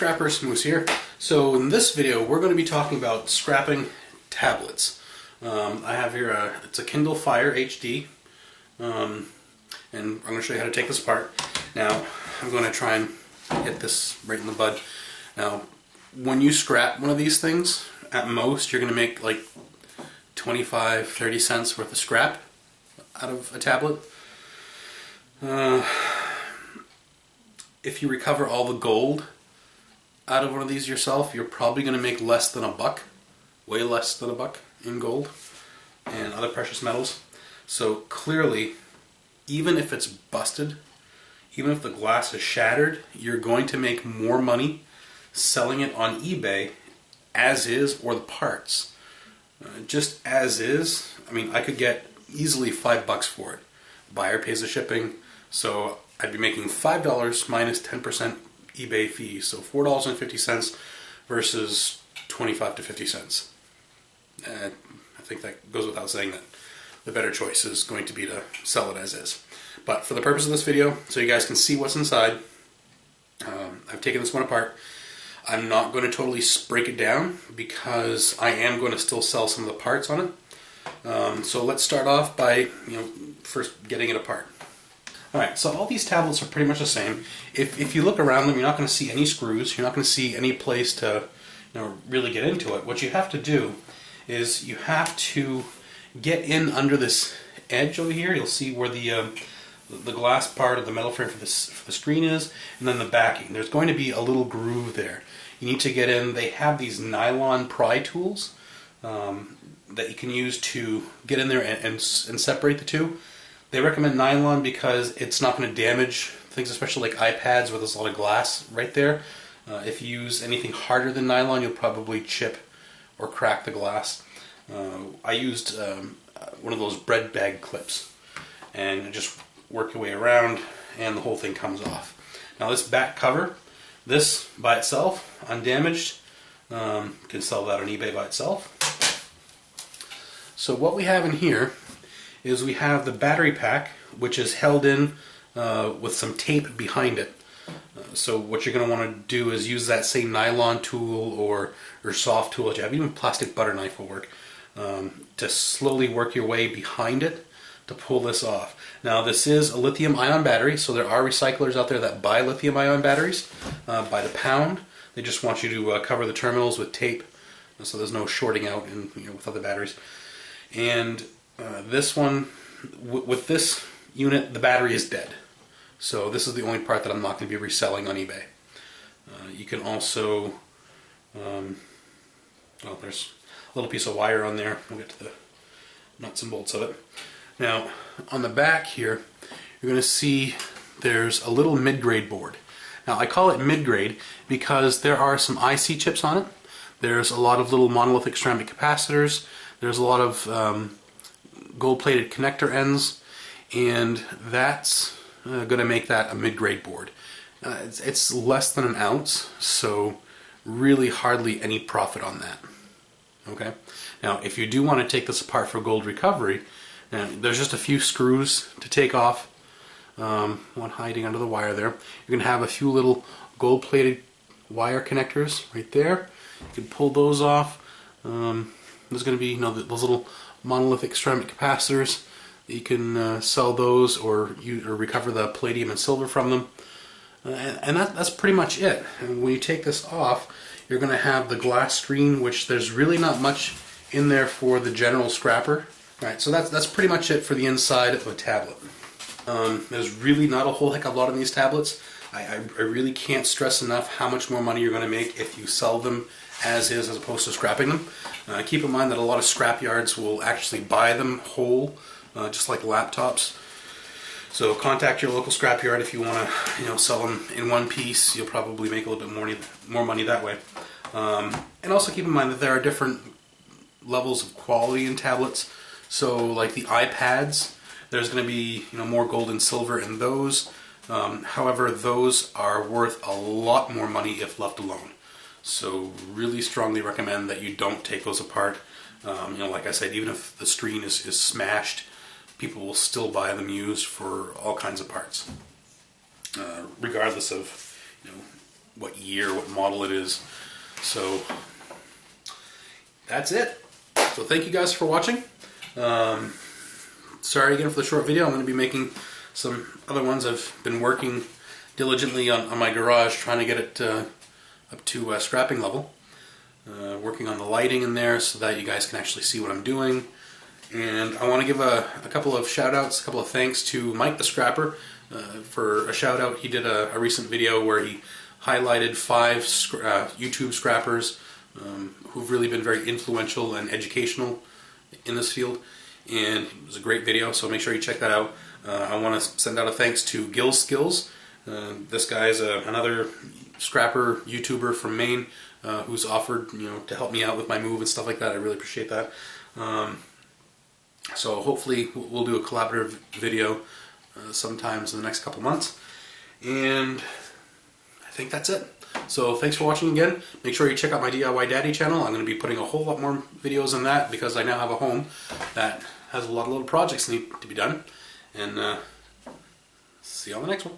scrappers, Moose here. So in this video we're going to be talking about scrapping tablets. I have here it's a Kindle Fire HD, and I'm going to show you how to take this apart. Now I'm going to try and hit this right in the bud. Now when you scrap one of these things, at most you're going to make like 25-30 cents worth of scrap out of a tablet. If you recover all the gold out of one of these yourself, you're probably going to make less than $1, way less than $1 in gold and other precious metals. So clearly, even if it's busted, even if the glass is shattered, you're going to make more money selling it on eBay as is, or the parts. Just as is, I mean, I could get easily $5 for it. Buyer pays the shipping, so I'd be making $5 minus 10% eBay fee, so $4.50 versus 25 to 50 cents. I think that goes without saying that the better choice is going to be to sell it as is. But for the purpose of this video, so you guys can see what's inside, I've taken this one apart. I'm not going to totally break it down because I am going to still sell some of the parts on it. So let's start off by first getting it apart. Alright, so all these tablets are pretty much the same. If you look around them, you're not going to see any screws. You're not going to see any place to really get into it. What you have to do is you have to get in under this edge over here. You'll see where the glass part of the metal frame for the screen is, and then the backing. There's going to be a little groove there. You need to get in. They have these nylon pry tools that you can use to get in there and separate the two. They recommend nylon because it's not going to damage things, especially like iPads where there's a lot of glass right there. If you use anything harder than nylon, you'll probably chip or crack the glass. I used one of those bread bag clips, and just work your way around and the whole thing comes off. Now this back cover, this by itself, undamaged, you can sell that on eBay by itself. So what we have in here is we have the battery pack, which is held in with some tape behind it. So what you're going to want to do is use that same nylon tool or soft tool that you have, even plastic butter knife will work, to slowly work your way behind it to pull this off. Now this is a lithium ion battery, so there are recyclers out there that buy lithium ion batteries by the pound. They just want you to cover the terminals with tape so there's no shorting out with other batteries. And this one, with this unit, the battery is dead. So this is the only part that I'm not going to be reselling on eBay. You can also, well, there's a little piece of wire on there. We'll get to the nuts and bolts of it. Now, on the back here, you're going to see there's a little mid-grade board. Now, I call it mid-grade because there are some IC chips on it. There's a lot of little monolithic ceramic capacitors. There's a lot of gold-plated connector ends, and that's going to make that a mid-grade board. It's less than an ounce, so really hardly any profit on that. Okay. Now, if you do want to take this apart for gold recovery, now, there's just a few screws to take off, one hiding under the wire there. You're going to have a few little gold-plated wire connectors right there. You can pull those off. There's going to be those little monolithic ceramic capacitors. You can sell those or recover the palladium and silver from them. And that's pretty much it. And when you take this off, you're going to have the glass screen, which there's really not much in there for the general scrapper. Right, so that's pretty much it for the inside of a tablet. There's really not a whole heck of a lot of these tablets. I really can't stress enough how much more money you're going to make if you sell them as is opposed to scrapping them. Keep in mind that a lot of scrap yards will actually buy them whole, just like laptops. So contact your local scrap yard if you want to sell them in one piece. You'll probably make a little bit more money that way. And also keep in mind that there are different levels of quality in tablets. So like the iPads, there's going to be more gold and silver in those. However, those are worth a lot more money if left alone. So really strongly recommend that you don't take those apart. Like I said, even if the screen is smashed, people will still buy them used for all kinds of parts, regardless of what year, what model it is. So that's it. So thank you guys for watching. Sorry again for the short video. I'm going to be making some other ones. I've been working diligently on my garage, trying to get it up to scrapping level. Working on the lighting in there so that you guys can actually see what I'm doing. And I want to give a couple of shout outs, a couple of thanks to Mike the Scrapper for a shout out. He did a recent video where he highlighted 5 YouTube scrappers who've really been very influential and educational in this field. And it was a great video, so make sure you check that out. I want to send out a thanks to Gill Skills. This guy is another scrapper YouTuber from Maine who's offered to help me out with my move and stuff like that. I really appreciate that. So hopefully we'll do a collaborative video sometimes in the next couple months. And I think that's it. So thanks for watching again. Make sure you check out my DIY Daddy channel. I'm going to be putting a whole lot more videos on that because I now have a home that has a lot of little projects that need to be done. And see you on the next one.